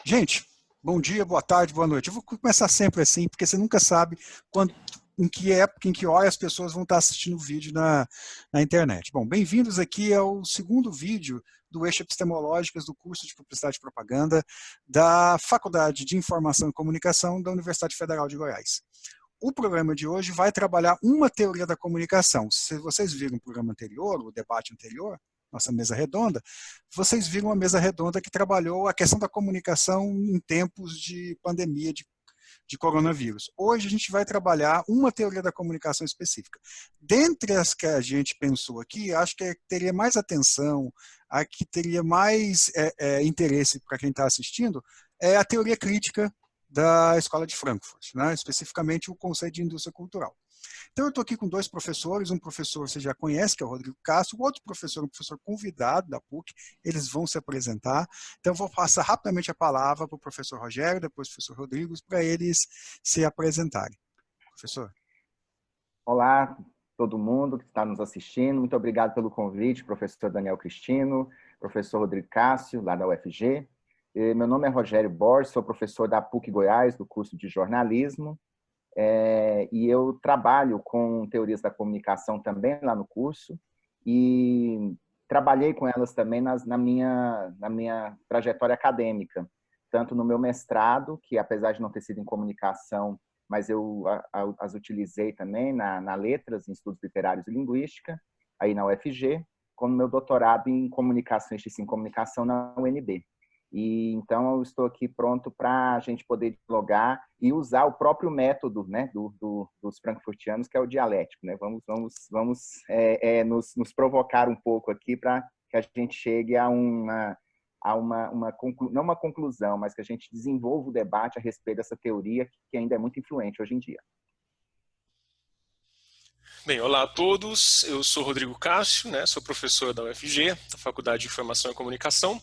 Gente, bom dia, boa tarde, boa noite. Eu vou começar sempre assim, porque você nunca sabe quando, em que época, em que hora as pessoas vão estar assistindo o vídeo na internet. Bom, bem-vindos aqui ao segundo vídeo do Eixo Epistemológicas do curso de Publicidade e Propaganda da Faculdade de Informação e Comunicação da Universidade Federal de Goiás. O programa de hoje vai trabalhar uma teoria da comunicação. Se vocês viram o programa anterior, o debate anterior, nossa mesa redonda, vocês viram uma mesa redonda que trabalhou a questão da comunicação em tempos de pandemia de coronavírus. Hoje a gente vai trabalhar uma teoria da comunicação específica. Dentre as que a gente pensou aqui, acho que teria mais atenção, a que teria mais interesse para quem está assistindo, é a teoria crítica da Escola de Frankfurt, né? Especificamente o conceito de indústria cultural. Então, eu estou aqui com dois professores, um professor você já conhece, que é o Rodrigo Castro, o outro professor, um professor convidado da PUC, eles vão se apresentar. Então, eu vou passar rapidamente a palavra para o professor Rogério, depois o professor Rodrigo, para eles se apresentarem. Professor. Olá, todo mundo que está nos assistindo, muito obrigado pelo convite, professor Daniel Cristino, professor Rodrigo Cássio, lá da UFG. Meu nome é Rogério Borges, sou professor da PUC Goiás, do curso de jornalismo, e eu trabalho com teorias da comunicação também lá no curso, e trabalhei com elas também na minha trajetória acadêmica, tanto no meu mestrado, que apesar de não ter sido em comunicação, mas eu as utilizei também na Letras, em Estudos Literários e Linguística, aí na UFG, como meu doutorado em Comunicação e Extensão em Comunicação na UNB. E então eu estou aqui pronto para a gente poder dialogar e usar o próprio método, né, dos frankfurtianos, que é o dialético, né? Vamos nos provocar um pouco aqui para que a gente chegue a não uma conclusão, mas que a gente desenvolva o debate a respeito dessa teoria que ainda é muito influente hoje em dia. Bem, olá a todos, eu sou Rodrigo Cássio, sou professor da UFG, da Faculdade de Informação e Comunicação,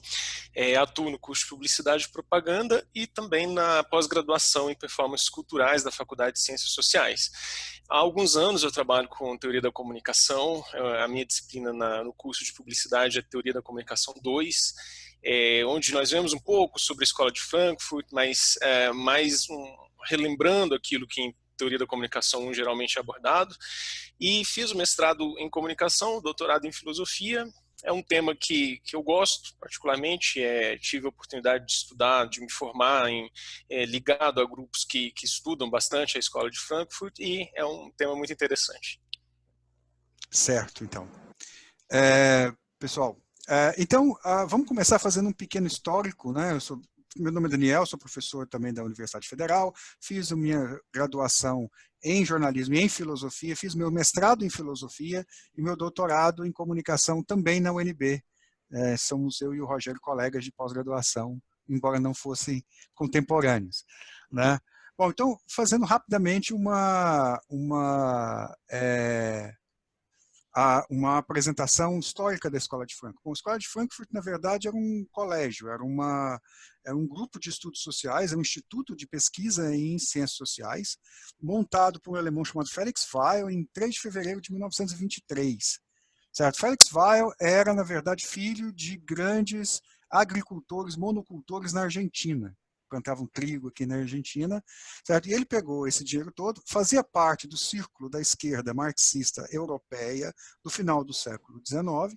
atuo no curso de Publicidade e Propaganda e também na pós-graduação em Performances Culturais da Faculdade de Ciências Sociais. Há alguns anos eu trabalho com Teoria da Comunicação, a minha disciplina no curso de Publicidade é Teoria da Comunicação 2, onde nós vemos um pouco sobre a Escola de Frankfurt, mas relembrando aquilo que em Teoria da Comunicação geralmente é abordado, e fiz o mestrado em Comunicação, doutorado em Filosofia. É um tema que eu gosto particularmente, tive a oportunidade de estudar, de me formar ligado a grupos que estudam bastante a Escola de Frankfurt, e é um tema muito interessante. Certo, então. Pessoal, então vamos começar fazendo um pequeno histórico, né? Meu nome é Daniel, sou professor também da Universidade Federal, fiz a minha graduação em jornalismo e em filosofia, fiz meu mestrado em filosofia e meu doutorado em comunicação também na UNB. Somos eu e o Rogério colegas de pós-graduação, embora não fossem contemporâneos, né? Bom, então, fazendo rapidamente uma apresentação histórica da Escola de Frankfurt. Bom, a Escola de Frankfurt, na verdade, era um colégio, era um grupo de estudos sociais, era um instituto de pesquisa em ciências sociais, montado por um alemão chamado Felix Weil em 3 de fevereiro de 1923. Certo? Felix Weil era, na verdade, filho de grandes agricultores, monocultores na Argentina. Plantavam trigo aqui na Argentina, certo? E ele pegou esse dinheiro todo, fazia parte do círculo da esquerda marxista europeia do final do século XIX,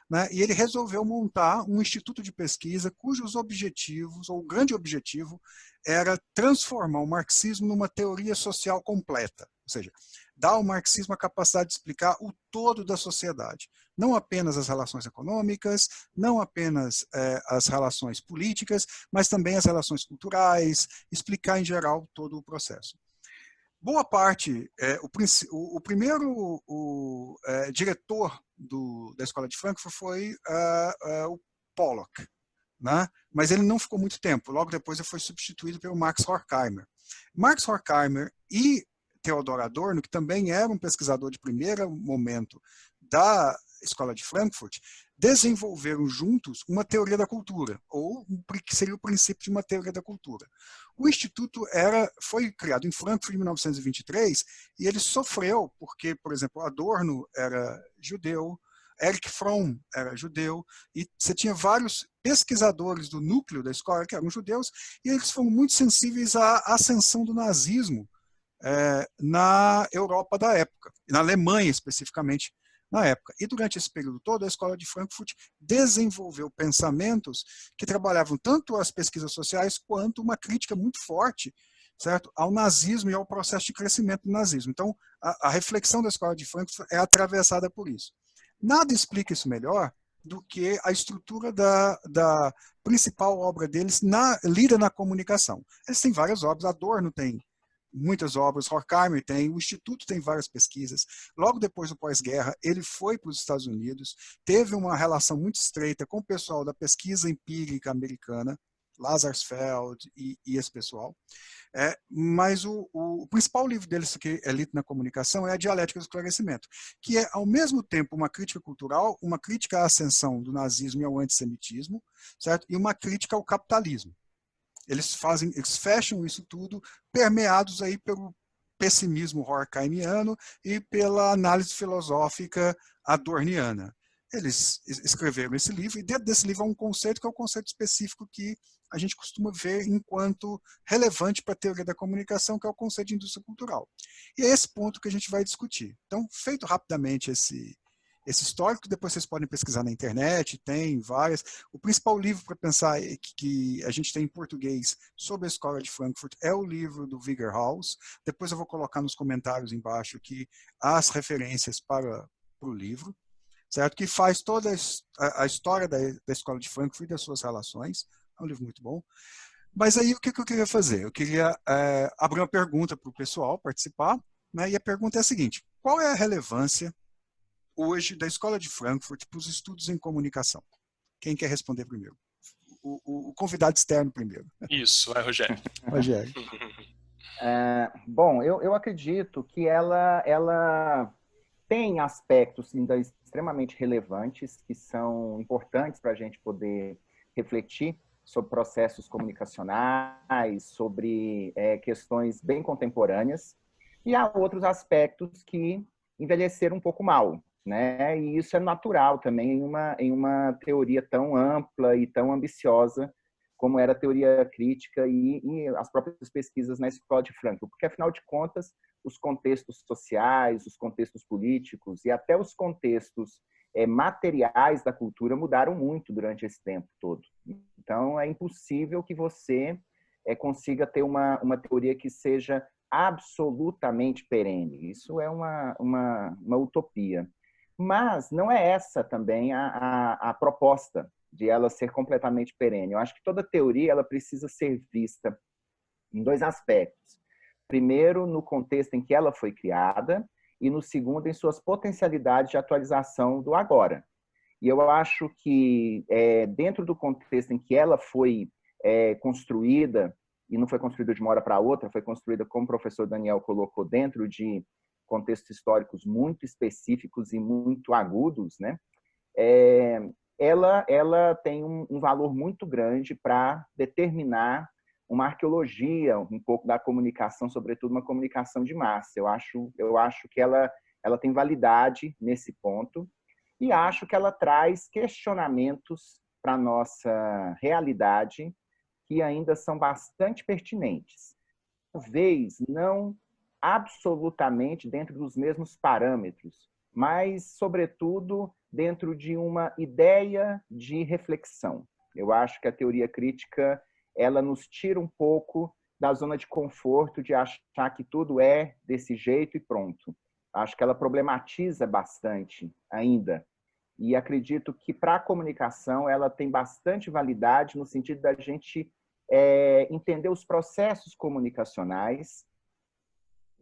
né? E ele resolveu montar um instituto de pesquisa cujos objetivos, ou o grande objetivo, era transformar o marxismo numa teoria social completa, ou seja, dar ao marxismo a capacidade de explicar o todo da sociedade, não apenas as relações econômicas, não apenas as relações políticas, mas também as relações culturais, explicar em geral todo o processo. Boa parte, o primeiro diretor da Escola de Frankfurt foi o Pollock, né? Mas ele não ficou muito tempo, logo depois ele foi substituído pelo Max Horkheimer. Max Horkheimer e Theodor Adorno, que também era um pesquisador de primeiro momento da Escola de Frankfurt, desenvolveram juntos uma teoria da cultura, ou que seria o princípio de uma teoria da cultura. O Instituto foi criado em Frankfurt em 1923 e ele sofreu porque, por exemplo, Adorno era judeu, Erich Fromm era judeu, e você tinha vários pesquisadores do núcleo da escola que eram judeus, e eles foram muito sensíveis à ascensão do nazismo na Europa da época, na Alemanha especificamente na época. E durante esse período todo, a Escola de Frankfurt desenvolveu pensamentos que trabalhavam tanto as pesquisas sociais quanto uma crítica muito forte, certo, ao nazismo e ao processo de crescimento do nazismo. Então, a reflexão da Escola de Frankfurt é atravessada por isso. Nada explica isso melhor do que a estrutura da principal obra deles lida na comunicação. Eles têm várias obras, Adorno tem muitas obras, Horkheimer tem, o Instituto tem várias pesquisas. Logo depois do pós-guerra, ele foi para os Estados Unidos, teve uma relação muito estreita com o pessoal da pesquisa empírica americana, Lazarsfeld e esse pessoal. Mas o principal livro deles que é lido na comunicação é a Dialética do Esclarecimento, que é, ao mesmo tempo, uma crítica cultural, uma crítica à ascensão do nazismo e ao antissemitismo, certo? E uma crítica ao capitalismo. Eles fecham isso tudo permeados aí pelo pessimismo horkheimiano e pela análise filosófica adorniana. Eles escreveram esse livro, e dentro desse livro há um conceito que é o conceito específico que a gente costuma ver enquanto relevante para a teoria da comunicação, que é o conceito de indústria cultural. E é esse ponto que a gente vai discutir. Então, feito rapidamente esse histórico, depois vocês podem pesquisar na internet, tem várias. O principal livro para pensar que a gente tem em português sobre a Escola de Frankfurt é o livro do Wigerhaus. Depois eu vou colocar nos comentários embaixo aqui as referências para o livro, certo? Que faz toda a história da Escola de Frankfurt e das suas relações. É um livro muito bom. Mas aí o que eu queria fazer? Eu queria abrir uma pergunta para o pessoal participar, né? E a pergunta é a seguinte: qual é a relevância hoje da Escola de Frankfurt para os estudos em comunicação? Quem quer responder primeiro? O convidado externo primeiro. Isso, vai, Rogério. Rogério. Bom, eu acredito que ela tem aspectos ainda extremamente relevantes, que são importantes para a gente poder refletir sobre processos comunicacionais, sobre questões bem contemporâneas, e há outros aspectos que envelheceram um pouco mal, né? E isso é natural também em uma teoria tão ampla e tão ambiciosa como era a teoria crítica e as próprias pesquisas na Escola de Frankfurt, porque, afinal de contas, os contextos sociais, os contextos políticos e até os contextos materiais da cultura mudaram muito durante esse tempo todo. Então, é impossível que você consiga ter uma teoria que seja absolutamente perene. Isso é uma utopia. Mas não é essa também a proposta de ela ser completamente perene. Eu acho que toda teoria ela precisa ser vista em dois aspectos. Primeiro, no contexto em que ela foi criada, e no segundo, em suas potencialidades de atualização do agora. E eu acho que, dentro do contexto em que ela foi construída, e não foi construída de uma hora para outra, foi construída, como o professor Daniel colocou, dentro de contextos históricos muito específicos e muito agudos, né? Ela tem um valor muito grande para determinar uma arqueologia um pouco da comunicação, sobretudo uma comunicação de massa. Eu acho que ela tem validade nesse ponto, e acho que ela traz questionamentos para a nossa realidade que ainda são bastante pertinentes. Talvez não absolutamente dentro dos mesmos parâmetros, mas, sobretudo, dentro de uma ideia de reflexão. Eu acho que a teoria crítica ela nos tira um pouco da zona de conforto de achar que tudo é desse jeito e pronto. Acho que ela problematiza bastante ainda. E acredito que, para a comunicação, ela tem bastante validade no sentido da gente entender os processos comunicacionais,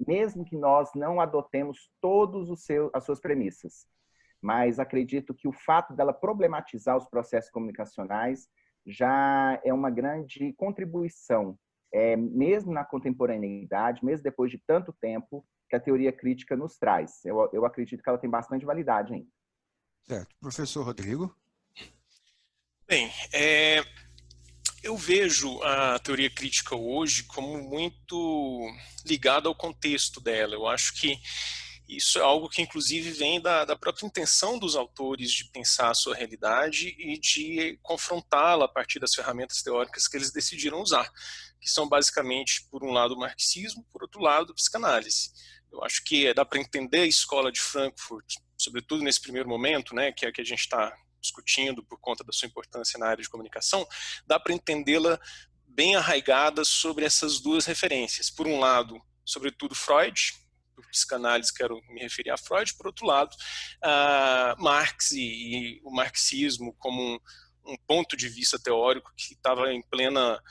mesmo que nós não adotemos todas as suas premissas. Mas acredito que o fato dela problematizar os processos comunicacionais já é uma grande contribuição, mesmo na contemporaneidade, mesmo depois de tanto tempo, que a teoria crítica nos traz. Eu acredito que ela tem bastante validade ainda. Certo. Professor Rodrigo? Bem, eu vejo a teoria crítica hoje como muito ligada ao contexto dela. Eu acho que Isso é algo que, inclusive, vem da própria intenção dos autores de pensar a sua realidade e de confrontá-la a partir das ferramentas teóricas que eles decidiram usar, que são basicamente, por um lado, o marxismo, por outro lado, a psicanálise. Eu acho que dá para entender a escola de Frankfurt, sobretudo nesse primeiro momento, né, que é que a gente está discutindo por conta da sua importância na área de comunicação, dá para entendê-la bem arraigada sobre essas duas referências. Por um lado, sobretudo Freud, por psicanálise quero me referir a Freud, por outro lado, Marx e o marxismo como um ponto de vista teórico que estava em plena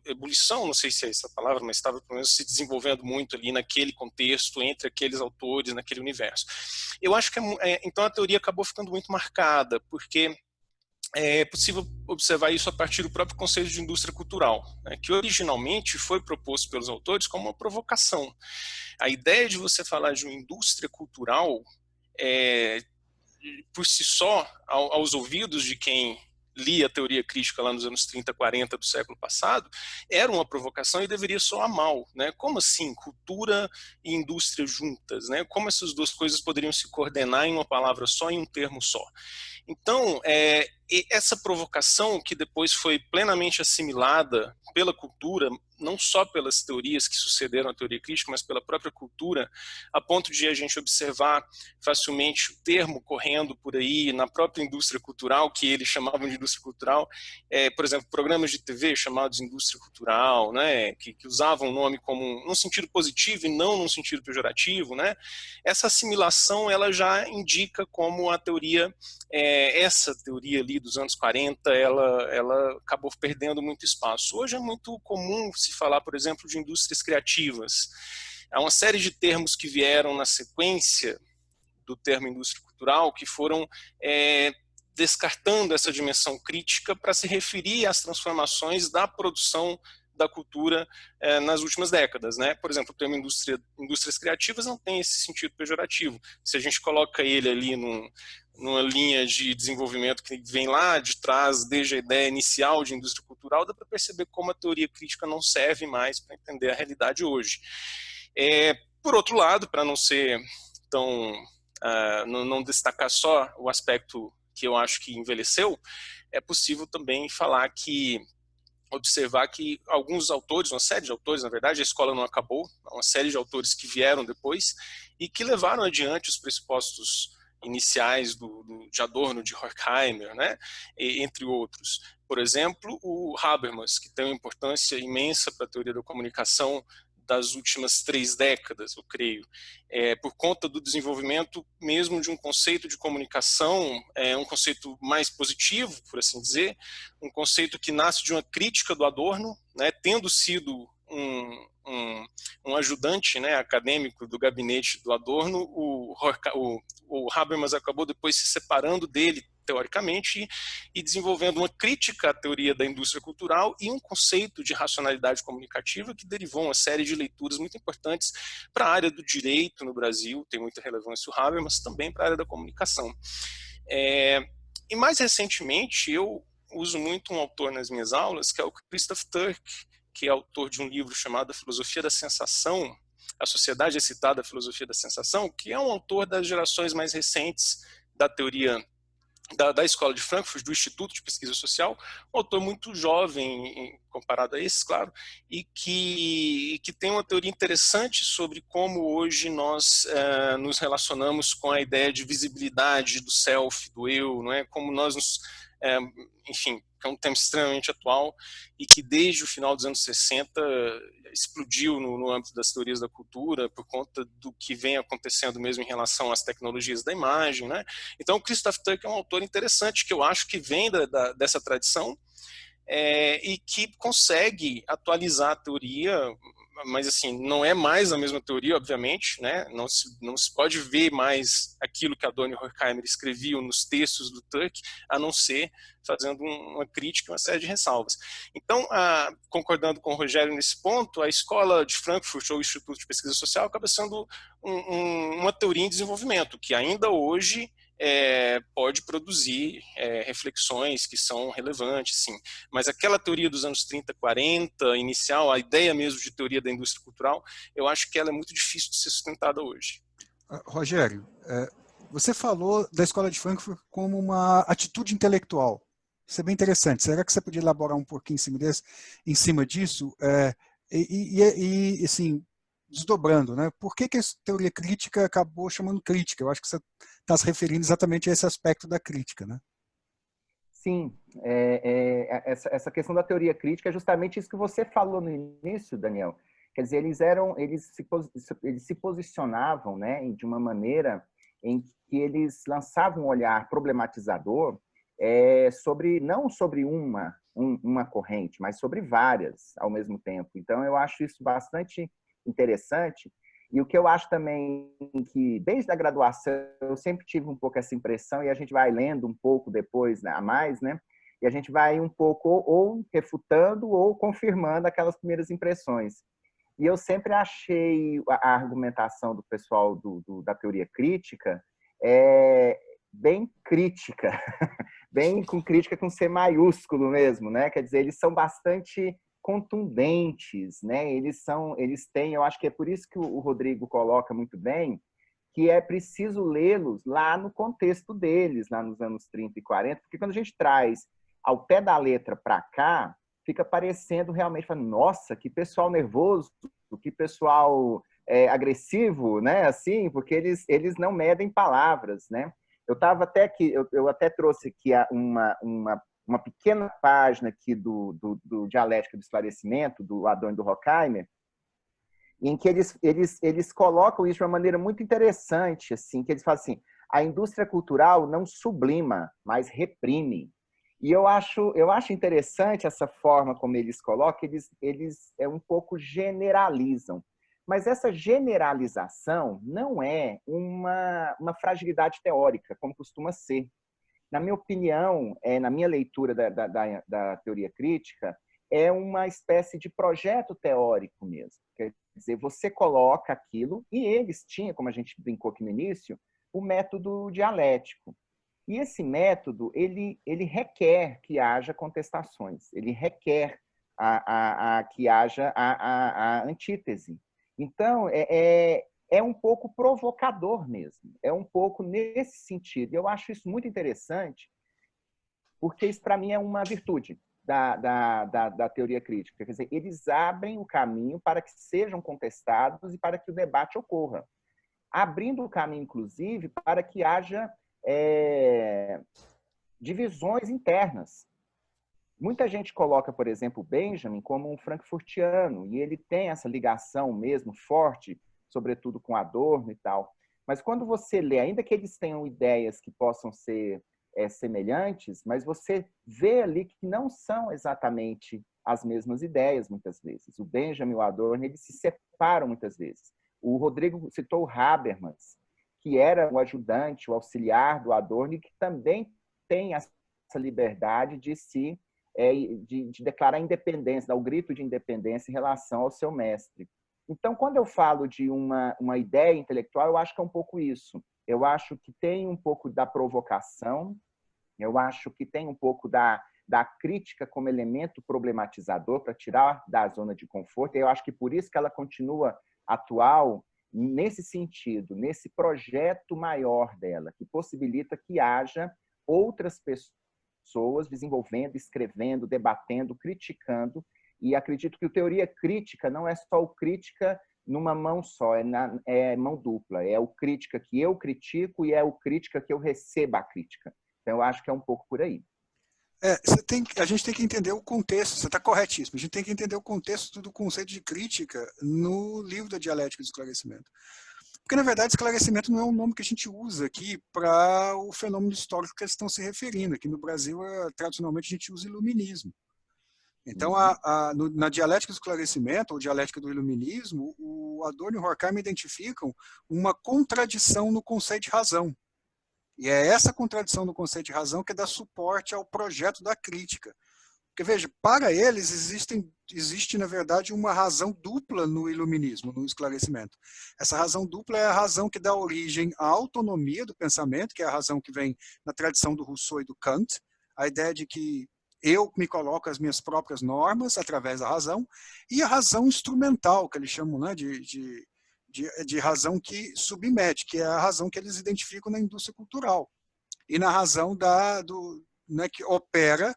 ebulição, não sei se é essa a palavra, mas estava pelo menos se desenvolvendo muito ali naquele contexto, entre aqueles autores, naquele universo. Eu acho que então a teoria acabou ficando muito marcada, porque é possível observar isso a partir do próprio conceito de indústria cultural, né, que originalmente foi proposto pelos autores como uma provocação. A ideia de você falar de uma indústria cultural, por si só, aos ouvidos de quem lia a teoria crítica lá nos anos 30, 40 do século passado, era uma provocação e deveria soar mal, né? Como assim, cultura e indústria juntas, né? Como essas duas coisas poderiam se coordenar em uma palavra só, em um termo só? Então, essa provocação que depois foi plenamente assimilada pela cultura, não só pelas teorias que sucederam à teoria crítica, mas pela própria cultura, a ponto de a gente observar facilmente o termo correndo por aí na própria indústria cultural, que eles chamavam de indústria cultural, por exemplo, programas de TV chamados indústria cultural, né, que usavam o nome como num sentido positivo e não num sentido pejorativo, né? Essa assimilação ela já indica como a teoria, essa teoria ali dos anos 40, ela acabou perdendo muito espaço. Hoje é muito comum se falar, por exemplo, de indústrias criativas. Há uma série de termos que vieram na sequência do termo indústria cultural que foram descartando essa dimensão crítica para se referir às transformações da produção da cultura nas últimas décadas, né? Por exemplo, o termo indústrias criativas não tem esse sentido pejorativo. Se a gente coloca ele ali numa linha de desenvolvimento que vem lá de trás, desde a ideia inicial de indústria cultural, dá para perceber como a teoria crítica não serve mais para entender a realidade hoje. Por outro lado, para não ser tão não destacar só o aspecto que eu acho que envelheceu, é possível também observar que alguns autores, uma série de autores, na verdade, a escola não acabou, uma série de autores que vieram depois e que levaram adiante os pressupostos iniciais de Adorno, de Horkheimer, né, entre outros. Por exemplo, o Habermas, que tem uma importância imensa para a teoria da comunicação das últimas 3 décadas, eu creio, por conta do desenvolvimento mesmo de um conceito de comunicação, um conceito mais positivo, por assim dizer, um conceito que nasce de uma crítica do Adorno, né, tendo sido um ajudante, né, acadêmico do gabinete do Adorno, o Habermas acabou depois se separando dele, teoricamente, e desenvolvendo uma crítica à teoria da indústria cultural e um conceito de racionalidade comunicativa que derivou uma série de leituras muito importantes para a área do direito no Brasil, tem muita relevância o Habermas, também para a área da comunicação. E mais recentemente, eu uso muito um autor nas minhas aulas, que é o Christoph Turk, que é autor de um livro chamado A Filosofia da Sensação, A Sociedade Excitada, a Filosofia da Sensação, que é um autor das gerações mais recentes da teoria da Escola de Frankfurt, do Instituto de Pesquisa Social, um autor muito jovem comparado a esses, claro, e que tem uma teoria interessante sobre como hoje nós nos relacionamos com a ideia de visibilidade do self, do eu, não é? Como nós nos... enfim, que é um tema extremamente atual e que desde o final dos anos 60 explodiu no âmbito das teorias da cultura por conta do que vem acontecendo mesmo em relação às tecnologias da imagem, né? Então o Christoph Turk é um autor interessante que eu acho que vem dessa tradição e que consegue atualizar a teoria, mas assim, não é mais a mesma teoria, obviamente, né? Não se pode ver mais aquilo que Adorno e Horkheimer escreviam nos textos do Turk, a não ser fazendo uma crítica e uma série de ressalvas. Então, concordando com o Rogério nesse ponto, a Escola de Frankfurt, ou o Instituto de Pesquisa Social, acaba sendo uma teoria em desenvolvimento, que ainda hoje pode produzir reflexões que são relevantes, sim. Mas aquela teoria dos anos 30, 40, inicial, a ideia mesmo de teoria da indústria cultural, eu acho que ela é muito difícil de ser sustentada hoje. Rogério, você falou da Escola de Frankfurt como uma atitude intelectual. Isso é bem interessante. Será que você podia elaborar um pouquinho em cima disso? Assim, desdobrando, né? Por que a teoria crítica acabou chamando crítica? Eu acho que você está se referindo exatamente a esse aspecto da crítica, né? Sim, essa questão da teoria crítica é justamente isso que você falou no início, Daniel. Quer dizer, eles se posicionavam, né, de uma maneira em que eles lançavam um olhar problematizador não sobre uma corrente, mas sobre várias ao mesmo tempo. Então, eu acho isso bastante interessante. E o que eu acho também que, desde a graduação, eu sempre tive um pouco essa impressão, e a gente vai lendo um pouco depois, né, a mais, né? E a gente vai um pouco ou refutando ou confirmando aquelas primeiras impressões. E eu sempre achei a argumentação do pessoal da teoria crítica bem crítica, bem com crítica com C maiúsculo mesmo, né? Quer dizer, eles são bastante contundentes, né? Eles têm, eu acho que é por isso que o Rodrigo coloca muito bem, que é preciso lê-los lá no contexto deles, lá nos anos 30 e 40, porque quando a gente traz ao pé da letra para cá, fica parecendo realmente, nossa, que pessoal nervoso, que pessoal agressivo, né? Assim, porque eles não medem palavras, né? Eu até trouxe aqui uma pequena página aqui do Dialética do Esclarecimento, do Adorno e do Horkheimer, em que eles colocam isso de uma maneira muito interessante, assim, que eles falam assim, a indústria cultural não sublima, mas reprime. E eu acho interessante essa forma como eles colocam, eles um pouco generalizam. Mas essa generalização não é uma fragilidade teórica, como costuma ser. Na minha opinião, na minha leitura da teoria crítica, é uma espécie de projeto teórico mesmo. Quer dizer, você coloca aquilo, e eles tinham, como a gente brincou aqui no início, o método dialético. E esse método, ele requer que haja contestações, ele requer que haja a antítese. Então, é um pouco provocador mesmo, é um pouco nesse sentido. Eu acho isso muito interessante, porque isso, para mim, é uma virtude da teoria crítica. Quer dizer, eles abrem o caminho para que sejam contestados e para que o debate ocorra. Abrindo o caminho, inclusive, para que haja divisões internas. Muita gente coloca, por exemplo, Benjamin como um frankfurtiano, e ele tem essa ligação mesmo forte, sobretudo com Adorno e tal. Mas quando você lê, ainda que eles tenham ideias que possam ser semelhantes, mas você vê ali que não são exatamente as mesmas ideias, muitas vezes. O Benjamin e o Adorno, eles se separam muitas vezes. O Rodrigo citou o Habermas, que era o ajudante, o auxiliar do Adorno, e que também tem essa liberdade de declarar independência, dar o grito de independência em relação ao seu mestre. Então, quando eu falo de uma ideia intelectual, eu acho que é um pouco isso. Eu acho que tem um pouco da provocação, eu acho que tem um pouco da crítica como elemento problematizador para tirar da zona de conforto, e eu acho que por isso que ela continua atual nesse sentido, nesse projeto maior dela, que possibilita que haja outras pessoas desenvolvendo, escrevendo, debatendo, criticando, e acredito que a teoria crítica não é só o crítica numa mão só, é mão dupla, é o crítica que eu critico e é o crítica que eu receba a crítica. Então, eu acho que é um pouco por aí. A gente tem que entender o contexto, você está corretíssimo, a gente tem que entender o contexto do conceito de crítica no livro da Dialética do Esclarecimento. Porque, na verdade, esclarecimento não é um nome que a gente usa aqui para o fenômeno histórico que eles estão se referindo. Aqui no Brasil, tradicionalmente, a gente usa iluminismo. Então, na Dialética do Esclarecimento, ou Dialética do Iluminismo, o Adorno e o Horkheimer identificam uma contradição no conceito de razão. E é essa contradição no conceito de razão que dá suporte ao projeto da crítica. Porque, veja, para eles existe, na verdade, uma razão dupla no iluminismo, no esclarecimento. Essa razão dupla é a razão que dá origem à autonomia do pensamento, que é a razão que vem na tradição do Rousseau e do Kant, a ideia de que eu me coloco as minhas próprias normas através da razão, e a razão instrumental, que eles chamam, né, de razão que submete, que é a razão que eles identificam na indústria cultural, e na razão né, que opera,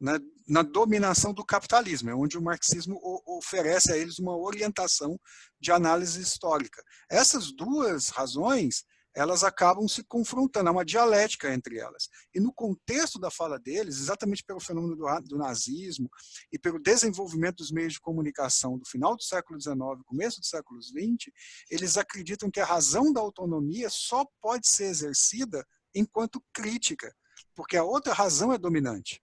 né, na dominação do capitalismo, é onde o marxismo oferece a eles uma orientação de análise histórica. Essas duas razões, elas acabam se confrontando, há uma dialética entre elas. E no contexto da fala deles, exatamente pelo fenômeno do nazismo e pelo desenvolvimento dos meios de comunicação do final do século XIX, começo do século XX, eles acreditam que a razão da autonomia só pode ser exercida enquanto crítica, porque a outra razão é dominante.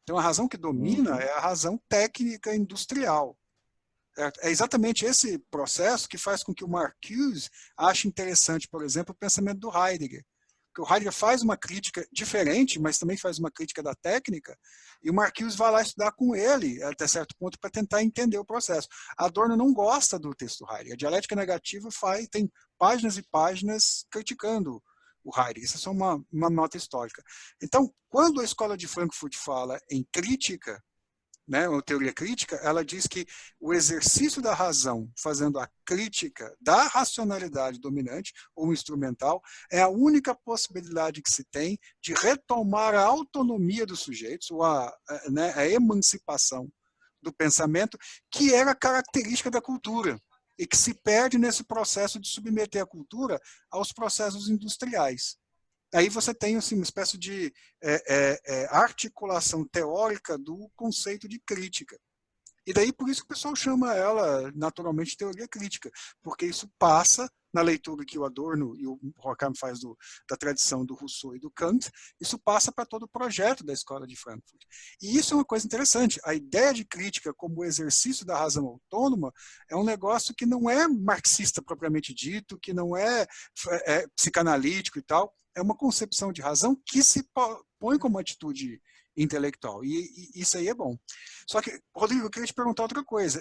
Então, a razão que domina é a razão técnica industrial. É exatamente esse processo que faz com que o Marcuse ache interessante, por exemplo, o pensamento do Heidegger. Porque o Heidegger faz uma crítica diferente, mas também faz uma crítica da técnica, e o Marcuse vai lá estudar com ele, até certo ponto, para tentar entender o processo. Adorno não gosta do texto do Heidegger. A dialética negativa tem páginas e páginas criticando o Heidegger. Isso é só uma nota histórica. Então, quando a Escola de Frankfurt fala em crítica, né, uma teoria crítica, ela diz que o exercício da razão, fazendo a crítica da racionalidade dominante ou instrumental, é a única possibilidade que se tem de retomar a autonomia dos sujeitos, ou né, a emancipação do pensamento, que era característica da cultura, e que se perde nesse processo de submeter a cultura aos processos industriais. Aí você tem assim, uma espécie de articulação teórica do conceito de crítica. E daí por isso que o pessoal chama ela naturalmente de teoria crítica, porque isso passa, na leitura que o Adorno e o Horkheimer faz da tradição do Rousseau e do Kant, isso passa para todo o projeto da Escola de Frankfurt. E isso é uma coisa interessante. A ideia de crítica como o exercício da razão autônoma é um negócio que não é marxista propriamente dito, que não é psicanalítico e tal, é uma concepção de razão que se põe como atitude intelectual. E isso aí é bom. Só que, Rodrigo, eu queria te perguntar outra coisa.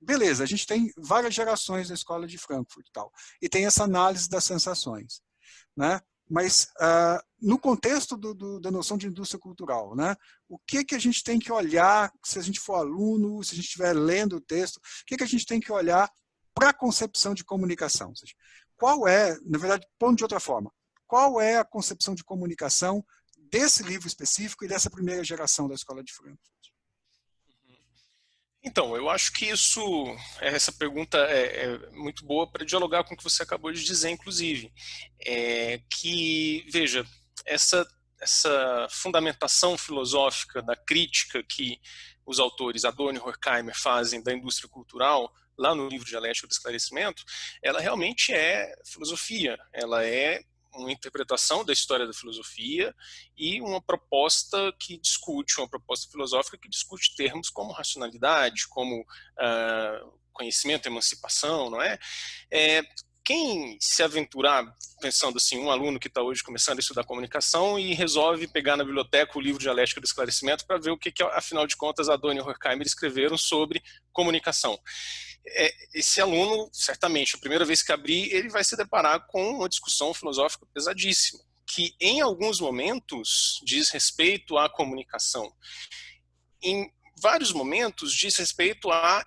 Beleza, a gente tem várias gerações da Escola de Frankfurt e tal, e tem essa análise das sensações, né? Mas, no contexto da noção de indústria cultural, né? O que a gente tem que olhar, se a gente for aluno, se a gente estiver lendo o texto, o que a gente tem que olhar para a concepção de comunicação? Ou seja, qual é, na verdade, pondo de outra forma, qual é a concepção de comunicação desse livro específico e dessa primeira geração da Escola de Frankfurt? Então, eu acho que essa pergunta é muito boa para dialogar com o que você acabou de dizer, inclusive. Veja, essa fundamentação filosófica da crítica que os autores Adorno e Horkheimer fazem da indústria cultural, lá no livro Dialética do Esclarecimento, ela realmente é filosofia, ela é uma interpretação da história da filosofia e uma proposta filosófica que discute termos como racionalidade, como conhecimento, emancipação, não é? Quem se aventurar, pensando assim, um aluno que está hoje começando a estudar comunicação e resolve pegar na biblioteca o livro Dialética do Esclarecimento para ver o que, afinal de contas, Adorno e Horkheimer escreveram sobre comunicação. Esse aluno, certamente, a primeira vez que abrir, ele vai se deparar com uma discussão filosófica pesadíssima, que em alguns momentos diz respeito à comunicação. Em vários momentos diz respeito a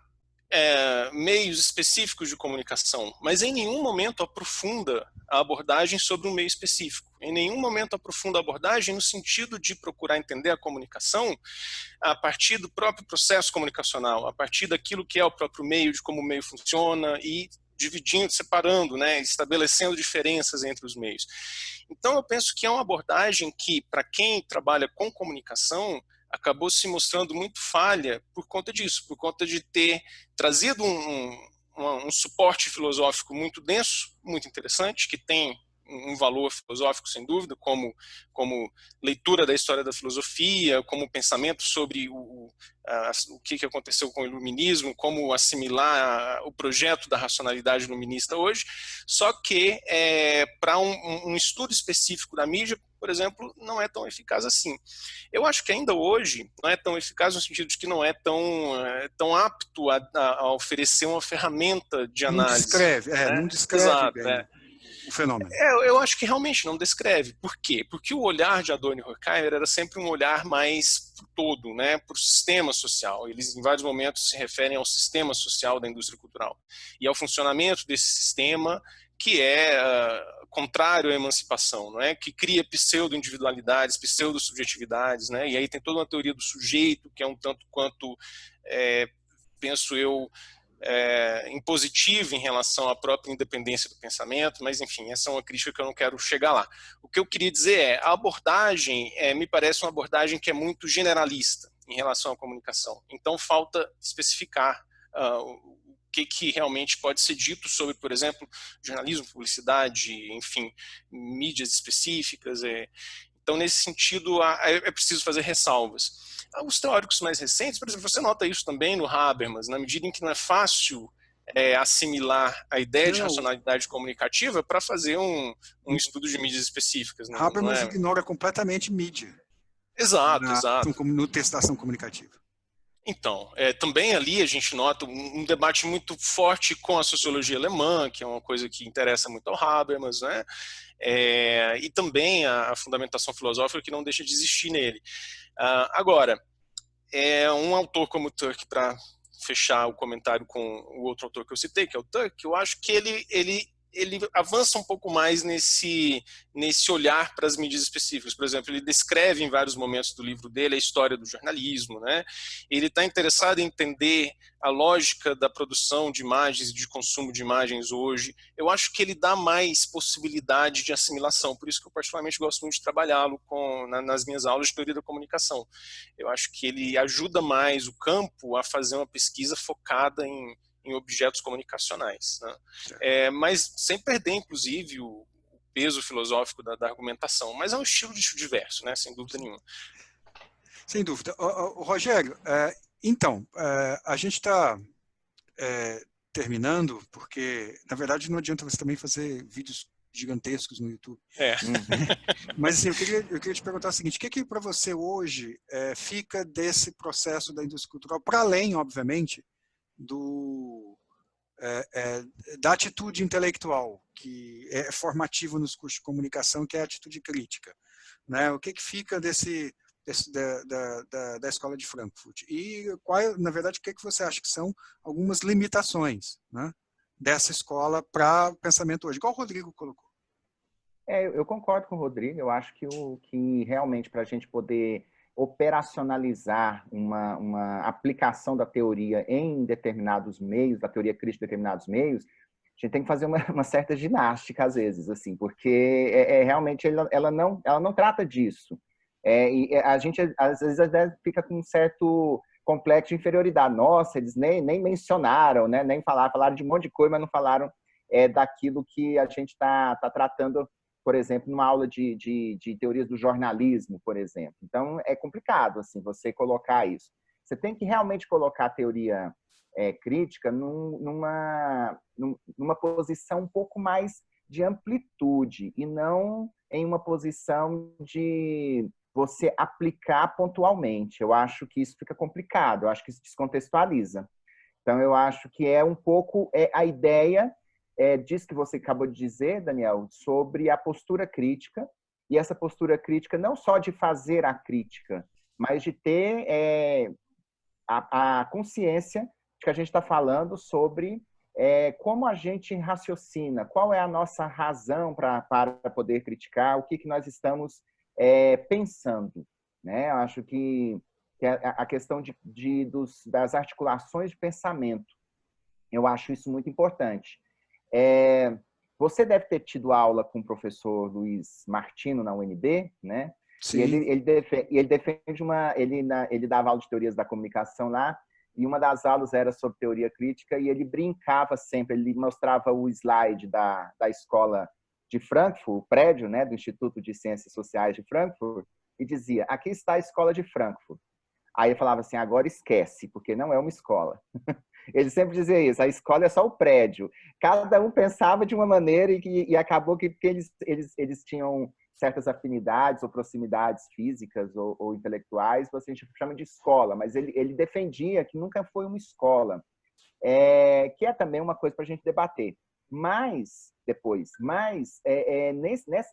meios específicos de comunicação, mas em nenhum momento aprofunda a abordagem sobre um meio específico. Em nenhum momento aprofunda a abordagem no sentido de procurar entender a comunicação a partir do próprio processo comunicacional, a partir daquilo que é o próprio meio, de como o meio funciona e dividindo, separando, né, estabelecendo diferenças entre os meios. Então, eu penso que é uma abordagem que, para quem trabalha com comunicação, acabou se mostrando muito falha por conta disso, por conta de ter trazido um suporte filosófico muito denso, muito interessante, que tem um valor filosófico, sem dúvida, como leitura da história da filosofia, como pensamento sobre o que aconteceu com o iluminismo, como assimilar o projeto da racionalidade iluminista hoje, só que para um estudo específico da mídia, por exemplo, não é tão eficaz assim. Eu acho que ainda hoje não é tão eficaz no sentido de que não é tão apto a oferecer uma ferramenta de Não análise. descreve, Né? não descreve Exato, bem o fenômeno. Eu acho que realmente não descreve. Por quê? Porque o olhar de Adorno e Horkheimer era sempre um olhar mais pro todo, né, para o sistema social. Eles, em vários momentos, se referem ao sistema social da indústria cultural e ao funcionamento desse sistema que é contrário à emancipação, não é? Que cria pseudo-individualidades, pseudo-subjetividades, né? E aí tem toda uma teoria do sujeito, que é um tanto quanto, penso eu, impositiva em relação à própria independência do pensamento, mas enfim, essa é uma crítica que eu não quero chegar lá. O que eu queria dizer a abordagem me parece uma abordagem que é muito generalista em relação à comunicação, então falta especificar o que realmente pode ser dito sobre, por exemplo, jornalismo, publicidade, enfim, mídias específicas. Então, nesse sentido, é preciso fazer ressalvas. Os teóricos mais recentes, por exemplo, você nota isso também no Habermas, na medida em que não é fácil assimilar a ideia de racionalidade comunicativa para fazer um estudo de mídias específicas. Habermas ignora completamente mídia. Exato. No texto da ação comunicativa. Então, também ali a gente nota um debate muito forte com a sociologia alemã, que é uma coisa que interessa muito ao Habermas, né? E também a fundamentação filosófica que não deixa de existir nele. Agora, um autor como Turk, para fechar o comentário com o outro autor que eu citei, que é o Turk, eu acho que ele avança um pouco mais nesse olhar para as mídias específicas. Por exemplo, ele descreve em vários momentos do livro dele a história do jornalismo, né? Ele está interessado em entender a lógica da produção de imagens e de consumo de imagens hoje. Eu acho que ele dá mais possibilidade de assimilação, por isso que eu particularmente gosto muito de trabalhá-lo nas minhas aulas de teoria da comunicação. Eu acho que ele ajuda mais o campo a fazer uma pesquisa focada em objetos comunicacionais, né? Mas sem perder, inclusive, o peso filosófico da argumentação. Mas é um estilo diverso, né? Sem dúvida nenhuma. Sem dúvida. Rogério, então, a gente está terminando, porque, na verdade, não adianta você também fazer vídeos gigantescos no YouTube. Mas assim, eu queria te perguntar o seguinte: o que para você hoje fica desse processo da indústria cultural, para além, obviamente, da atitude intelectual, que é formativa nos cursos de comunicação, que é a atitude crítica, né? O que fica da Escola de Frankfurt? E, na verdade, o que você acha que são algumas limitações, né, dessa escola para o pensamento hoje, igual o Rodrigo colocou? Eu concordo com o Rodrigo. Eu acho que realmente, para a gente poder operacionalizar uma aplicação da teoria em determinados meios, da teoria crítica em determinados meios, a gente tem que fazer uma certa ginástica às vezes, assim, porque realmente ela não trata disso. E a gente às vezes fica com um certo complexo de inferioridade. Nossa, eles nem mencionaram, né? Nem falaram de um monte de coisa, mas não falaram daquilo que a gente está tratando, por exemplo, numa aula de teorias do jornalismo, por exemplo. Então, é complicado assim, você colocar isso. Você tem que realmente colocar a teoria crítica numa posição um pouco mais de amplitude e não em uma posição de você aplicar pontualmente. Eu acho que isso fica complicado, eu acho que isso descontextualiza. Então, eu acho que é um pouco a ideia disso que você acabou de dizer, Daniel, sobre a postura crítica, e essa postura crítica não só de fazer a crítica, mas de ter a consciência de que a gente está falando sobre como a gente raciocina, qual é a nossa razão para poder criticar, o que nós estamos pensando, né? Eu acho que a questão das articulações de pensamento, eu acho isso muito importante. Você deve ter tido aula com o professor Luiz Martino na UNB, né? Sim. E ele defende ele dava aula de teorias da comunicação lá, e uma das aulas era sobre teoria crítica, e ele brincava sempre, ele mostrava o slide da escola de Frankfurt, o prédio, né, do Instituto de Ciências Sociais de Frankfurt, e dizia: aqui está a escola de Frankfurt. Aí ele falava assim: agora esquece, porque não é uma escola. Ele sempre dizia isso: a escola é só o prédio. Cada um pensava de uma maneira e acabou que eles tinham certas afinidades ou proximidades físicas ou intelectuais, a gente chama de escola, mas ele defendia que nunca foi uma escola, que é também uma coisa para a gente debater. Mas,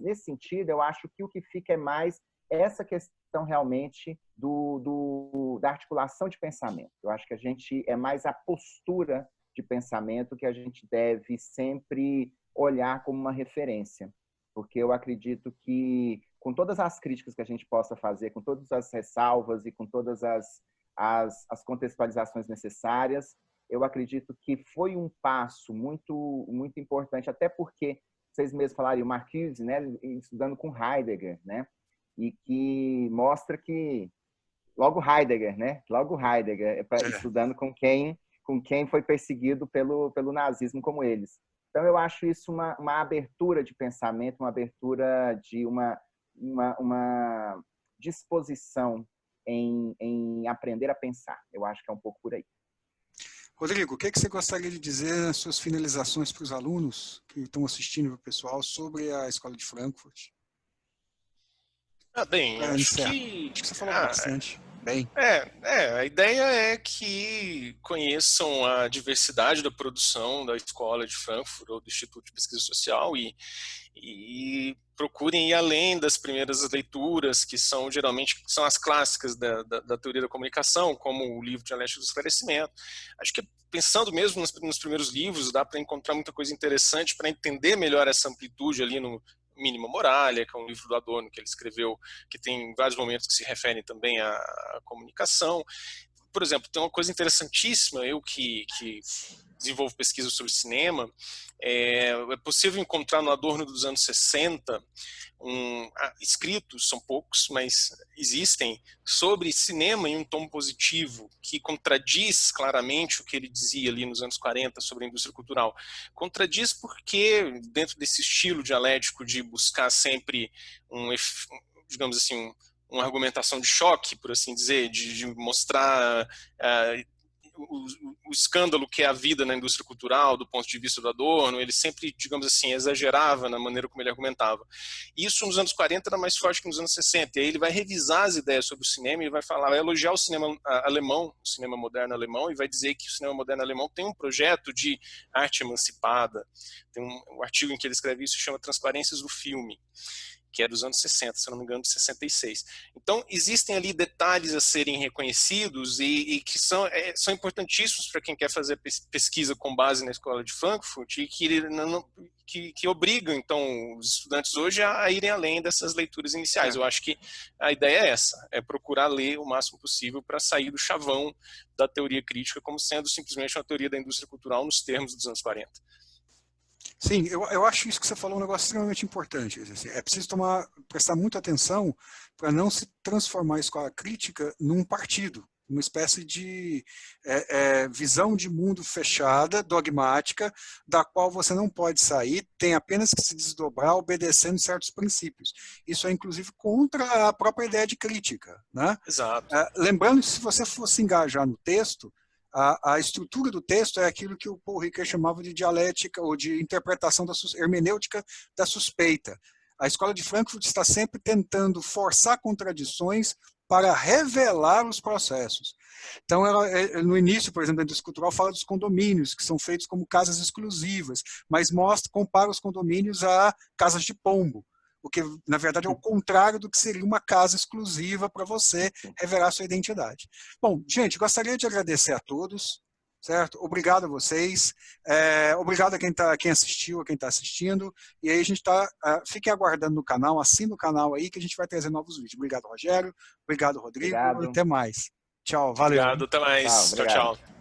nesse sentido, eu acho que o que fica é mais essa questão realmente da articulação de pensamento. Eu acho que a gente é mais a postura de pensamento que a gente deve sempre olhar como uma referência. Porque eu acredito que, com todas as críticas que a gente possa fazer, com todas as ressalvas e com todas as contextualizações necessárias, eu acredito que foi um passo muito, muito importante, até porque, vocês mesmos falaram, o Marcuse, né, estudando com Heidegger, né, e que mostra que, logo Heidegger, estudando com quem foi perseguido pelo nazismo como eles. Então, eu acho isso uma abertura de pensamento, uma abertura de uma disposição em aprender a pensar. Eu acho que é um pouco por aí. Rodrigo, o que você gostaria de dizer nas suas finalizações para os alunos que estão assistindo, para o pessoal, sobre a Escola de Frankfurt? Bem, acho que você falou bastante. Bem. A ideia é que conheçam a diversidade da produção da Escola de Frankfurt ou do Instituto de Pesquisa Social e procurem ir além das primeiras leituras, que geralmente são as clássicas da teoria da comunicação, como o livro Dialética do Esclarecimento. Acho que pensando mesmo nos primeiros livros, dá para encontrar muita coisa interessante para entender melhor essa amplitude ali no Mínima Moralia, que é um livro do Adorno que ele escreveu, que tem vários momentos que se referem também à comunicação. Por exemplo, tem uma coisa interessantíssima, eu que desenvolvo pesquisa sobre cinema, é possível encontrar no Adorno dos anos 60 escritos, são poucos, mas existem, sobre cinema em um tom positivo, que contradiz claramente o que ele dizia ali nos anos 40 sobre a indústria cultural. Contradiz porque, dentro desse estilo dialético de buscar sempre digamos assim, uma argumentação de choque, por assim dizer, de mostrar o escândalo que é a vida na indústria cultural, do ponto de vista do Adorno, ele sempre, digamos assim, exagerava na maneira como ele argumentava. Isso nos anos 40 era mais forte que nos anos 60, e aí ele vai revisar as ideias sobre o cinema, e vai elogiar o cinema alemão, o cinema moderno alemão, e vai dizer que o cinema moderno alemão tem um projeto de arte emancipada. Tem um artigo em que ele escreve isso, chama Transparências do Filme, que é dos anos 60, se não me engano, de 66. Então, existem ali detalhes a serem reconhecidos e que são importantíssimos para quem quer fazer pesquisa com base na Escola de Frankfurt e que obrigam, então, os estudantes hoje a irem além dessas leituras iniciais. Eu acho que a ideia é essa, é procurar ler o máximo possível para sair do chavão da teoria crítica como sendo simplesmente uma teoria da indústria cultural nos termos dos anos 40. Sim, eu acho isso que você falou um negócio extremamente importante. Assim, é preciso prestar muita atenção para não se transformar a escola crítica num partido, uma espécie de visão de mundo fechada, dogmática, da qual você não pode sair, tem apenas que se desdobrar obedecendo certos princípios. Isso é, inclusive, contra a própria ideia de crítica, né? Exato. Lembrando que, se você fosse engajar no texto, a estrutura do texto é aquilo que o Paul Ricoeur chamava de dialética ou de interpretação hermenêutica da suspeita. A Escola de Frankfurt está sempre tentando forçar contradições para revelar os processos. Então, no início, por exemplo, da indústria cultural, fala dos condomínios, que são feitos como casas exclusivas, mas compara os condomínios a casas de pombo, o que, na verdade, é o contrário do que seria uma casa exclusiva para você revelar sua identidade. Bom, gente, gostaria de agradecer a todos, certo? Obrigado a vocês, obrigado a quem assistiu, a quem está assistindo, e aí a gente fiquem aguardando no canal, assina o canal aí, que a gente vai trazer novos vídeos. Obrigado, Rogério, obrigado, Rodrigo, até mais. Tchau, valeu. Obrigado, até mais. Tchau, tchau.